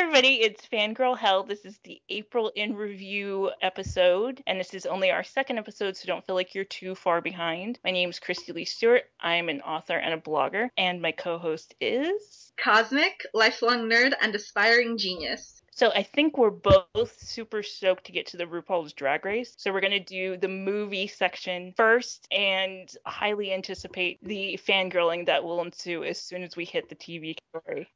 everybody, it's Fangirl Hell. This is the April in Review episode, and this is only our second episode, so don't feel like you're too far behind. My name is Christy Lee Stewart. I'm an author and a blogger, and my co-host is... Cosmic, lifelong nerd, and aspiring genius. So I think we're both super stoked to get to the RuPaul's Drag Race. So we're going to do the movie section first and highly anticipate the fangirling that will ensue as soon as we hit the TV category.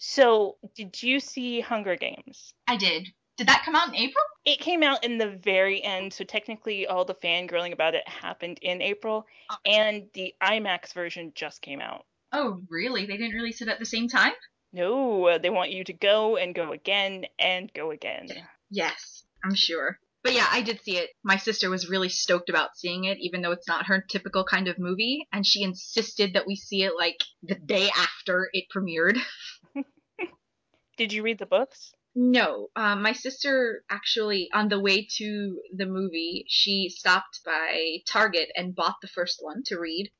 So, did you see Hunger Games? I did. Did that come out in April? It came out in the very end, so technically all the fangirling about it happened in April, and the IMAX version just came out. Oh, really? They didn't release it at the same time? No, they want you to go and go again and go again. Yes, I'm sure. But yeah, I did see it. My sister was really stoked about seeing it, even though it's not her typical kind of movie, and she insisted that we see it like the day after it premiered. Did you read the books? No, my sister actually, on the way to the movie, she stopped by Target and bought the first one to read.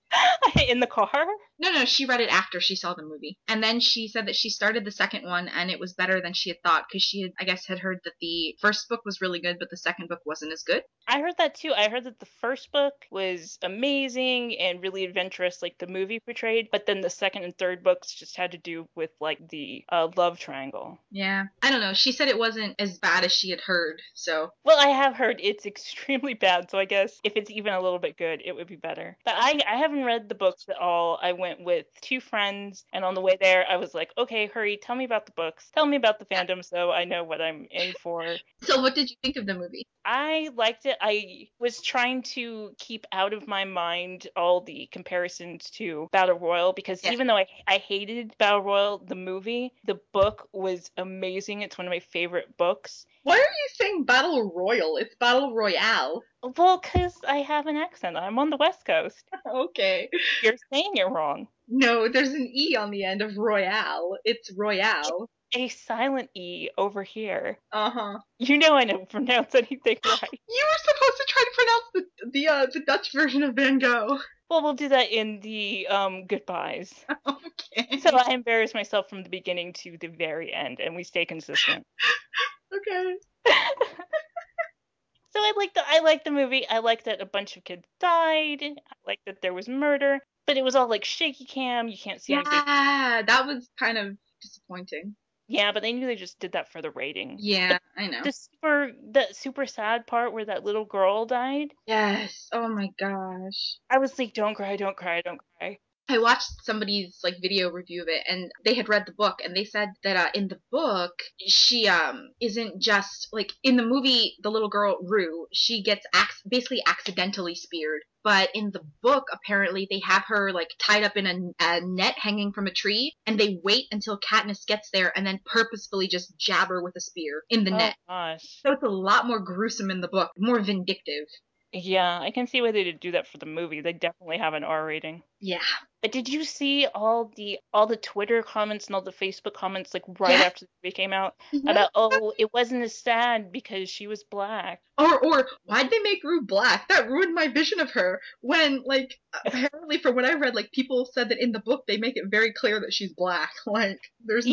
In the car? No, she read it after she saw the movie. And then she said that she started the second one and it was better than she had thought because she had, I guess, had heard that the first book was really good, but the second book wasn't as good. I heard that too. I heard that the first book was amazing and really adventurous, like the movie portrayed, but then the second and third books just had to do with like the love triangle. Yeah. I don't know. She said it wasn't as bad as she had heard, so. Well, I have heard it's extremely bad, so I guess if it's even a little bit good, it would be better. But I haven't read the books at all. I went with two friends, and on the way there, I was like, okay, hurry, tell me about the books. Tell me about the fandom so I know what I'm in for. So what did you think of the movie? I liked it. I was trying to keep out of my mind all the comparisons to Battle Royale because even though I hated Battle Royale, the movie, the book was amazing. It's one of my favorite books. Why are you saying Battle Royale? It's Battle Royale. Well, because I have an accent. I'm on the West Coast. Okay. You're saying it wrong. No, there's an E on the end of Royale. It's Royale. A silent E over here. Uh-huh. You know I don't pronounce anything right. You were supposed to try to pronounce the Dutch version of Van Gogh. Well, we'll do that in the goodbyes. Okay. So I embarrass myself from the beginning to the very end, and we stay consistent. Okay. So I liked the movie. I liked that a bunch of kids died. I liked that there was murder, but it was all like shaky cam. You can't see anything. Yeah, that was kind of disappointing. Yeah, but they knew they just did that for the rating. Yeah, I know. The super sad part where that little girl died. Yes. Oh my gosh. I was like, don't cry, don't cry, don't cry. I watched somebody's like video review of it, and they had read the book, and they said that in the book she isn't just like in the movie. The little girl Rue, she gets basically accidentally speared, but in the book apparently they have her like tied up in a net hanging from a tree, and they wait until Katniss gets there and then purposefully just jab her with a spear in the net. Gosh. So it's a lot more gruesome in the book, more vindictive. Yeah, I can see why they did do that for the movie. They definitely have an R rating. Yeah. But did you see all the Twitter comments and all the Facebook comments like right after the movie came out about it wasn't as sad because she was black? Or why'd they make Rue black? That ruined my vision of her. When like apparently from what I read, like people said that in the book they make it very clear that she's black. Like there's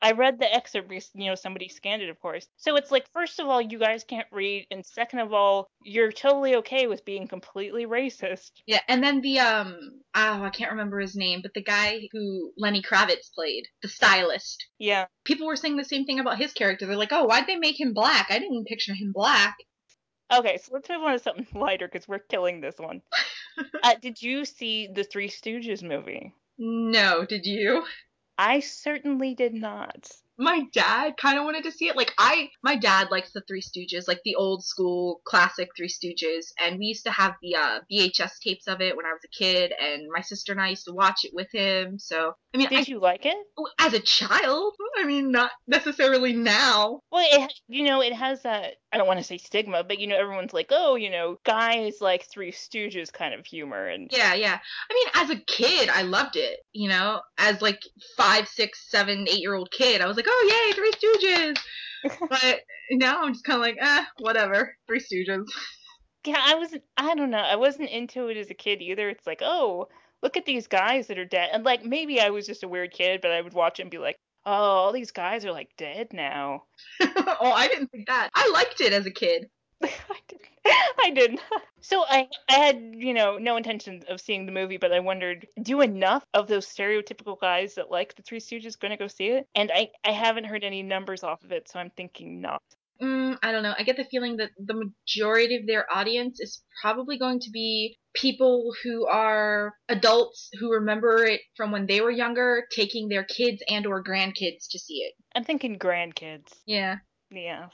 I read the excerpt. Somebody scanned it, of course. So it's like, first of all, you guys can't read, and second of all, you're totally okay with being completely racist. Yeah, and then the I can't remember his name, but the guy who Lenny Kravitz played, the stylist. Yeah. People were saying the same thing about his character. They're like, oh, why'd they make him black? I didn't picture him black. Okay, so let's move on to something lighter because we're killing this one. Did you see the Three Stooges movie? No, did you? I certainly did not. My dad kind of wanted to see it. Like, my dad likes the Three Stooges, like the old school classic Three Stooges, and we used to have the VHS tapes of it when I was a kid, and my sister and I used to watch it with him, so... I mean, Did you like it? As a child. I mean, not necessarily now. Well, it has that, I don't want to say stigma, but, everyone's like, oh, guys like Three Stooges kind of humor. And Yeah. I mean, as a kid, I loved it, As, like, 5, 6, 7, 8-year-old kid, I was like, oh, yay, Three Stooges! But now I'm just kind of like, whatever, Three Stooges. Yeah, I don't know. I wasn't into it as a kid either. It's like, oh, look at these guys that are dead. And, like, maybe I was just a weird kid, but I would watch it and be like, Oh, all these guys are like dead now. Oh, I didn't think that. I liked it as a kid. I didn't. I didn't. So I had, no intention of seeing the movie, but I wondered, do enough of those stereotypical guys that like the Three Stooges going to go see it? And I haven't heard any numbers off of it, so I'm thinking not. I don't know. I get the feeling that the majority of their audience is probably going to be people who are adults who remember it from when they were younger, taking their kids and or grandkids to see it. I'm thinking grandkids. Yeah. Yeah.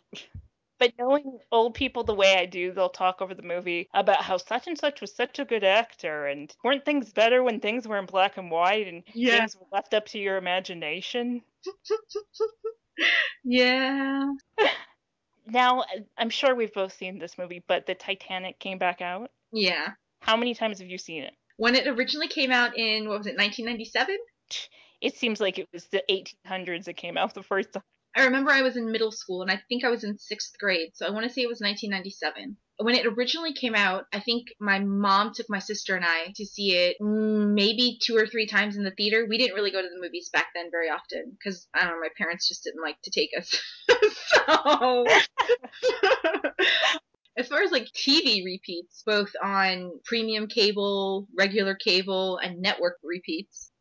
But knowing old people the way I do, they'll talk over the movie about how such and such was such a good actor, and weren't things better when things were in black and white and things were left up to your imagination? Yeah. Now, I'm sure we've both seen this movie, but the Titanic came back out. Yeah. How many times have you seen it? When it originally came out in, 1997? It seems like it was the 1800s that came out the first time. I remember I was in middle school, and I think I was in 6th grade, so I want to say it was 1997. When it originally came out, I think my mom took my sister and I to see it maybe 2 or 3 times in the theater. We didn't really go to the movies back then very often, because, I don't know, my parents just didn't like to take us. So... As far as like TV repeats, both on premium cable, regular cable, and network repeats,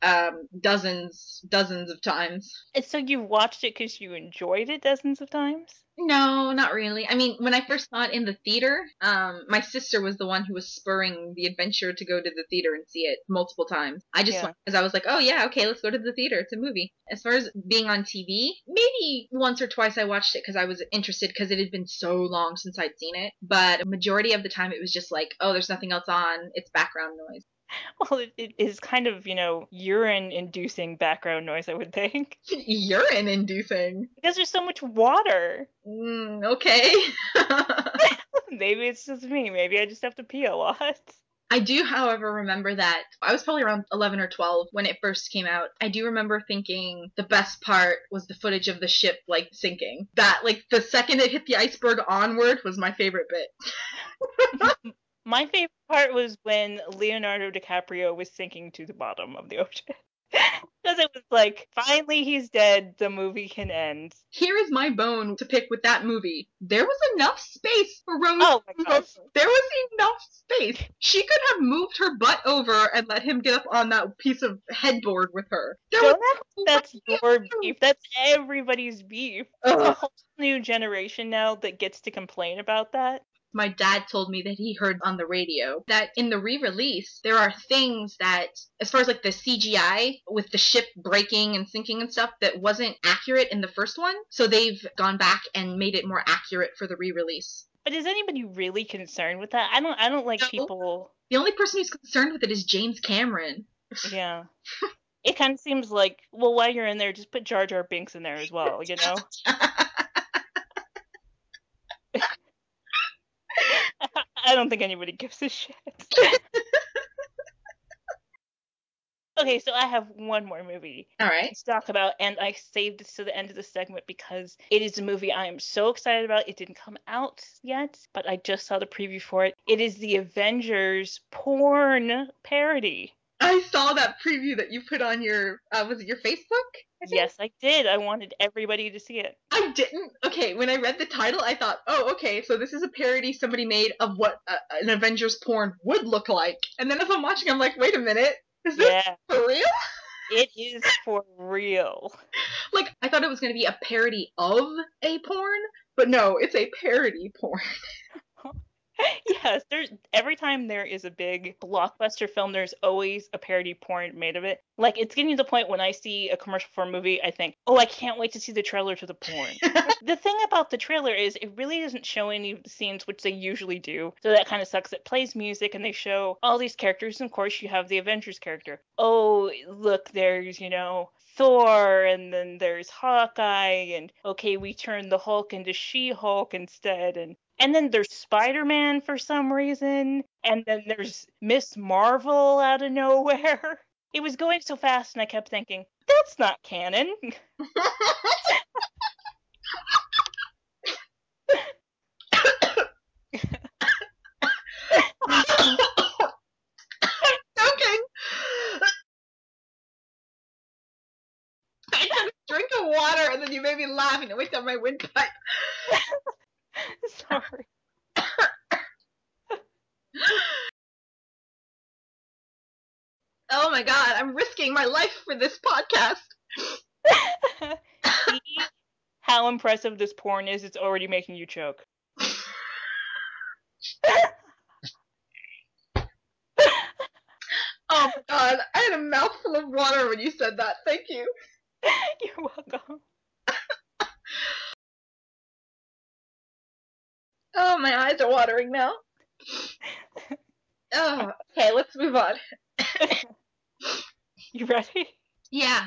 dozens of times. And so you watched it because you enjoyed it dozens of times? No, not really. I mean, when I first saw it in the theater, my sister was the one who was spurring the adventure to go to the theater and see it multiple times. I just went because I was like, oh yeah, okay, let's go to the theater. It's a movie. As far as being on TV, maybe once or twice I watched it because I was interested because it had been so long since I'd seen it. But a majority of the time it was just like, oh, there's nothing else on. It's background noise. Well, it is kind of, urine-inducing background noise, I would think. Urine-inducing? Because there's so much water. Okay. Maybe it's just me. Maybe I just have to pee a lot. I do, however, remember that I was probably around 11 or 12 when it first came out. I do remember thinking the best part was the footage of the ship, sinking. That, the second it hit the iceberg onward was my favorite bit. My favorite part was when Leonardo DiCaprio was sinking to the bottom of the ocean. Because it was like, finally he's dead, the movie can end. Here is my bone to pick with that movie. There was enough space for Rose. Oh my gosh. There was enough space. She could have moved her butt over and let him get up on that piece of headboard with her. That's your beef. That's everybody's beef. There's a whole new generation now that gets to complain about that. My dad told me that he heard on the radio that in the re-release, there are things that, as far as the CGI with the ship breaking and sinking and stuff, that wasn't accurate in the first one. So they've gone back and made it more accurate for the re-release. But is anybody really concerned with that? I don't like people... The only person who's concerned with it is James Cameron. Yeah. It kind of seems like, well, while you're in there, just put Jar Jar Binks in there as well, I don't think anybody gives a shit. Okay, so I have one more movie to talk about, and I saved this to the end of the segment because it is a movie I am so excited about. It didn't come out yet, but I just saw the preview for it. It is the Avengers porn parody. I saw that preview that you put on your, was it your Facebook? Yes, I did. I wanted everybody to see it. I didn't. Okay, when I read the title, I thought, oh, okay, so this is a parody somebody made of what an Avengers porn would look like. And then as I'm watching, I'm like, wait a minute, is this for real? It is for real. I thought it was going to be a parody of a porn, but no, it's a parody porn. Yes, every time there is a big blockbuster film, there's always a parody porn made of it. It's getting to the point when I see a commercial for a movie, I think, oh, I can't wait to see the trailer to the porn. The thing about the trailer is it really doesn't show any of the scenes, which they usually do. So that kind of sucks. It plays music and they show all these characters. And of course, you have the Avengers character. Oh, look, there's, Thor, and then there's Hawkeye, and okay, we turned the Hulk into She-Hulk instead, and then there's Spider-Man for some reason, and then there's Miss Marvel out of nowhere. It was going so fast, and I kept thinking, that's not canon. I had to drink a made me laugh and it went down my windpipe. Sorry. Oh my god, I'm risking my life for this podcast. See how impressive this porn is? It's already making you choke. Oh my god, I had a mouthful of water when you said that. Thank you. You're welcome. Oh, my eyes are watering now. Oh, okay, let's move on. You ready? Yeah.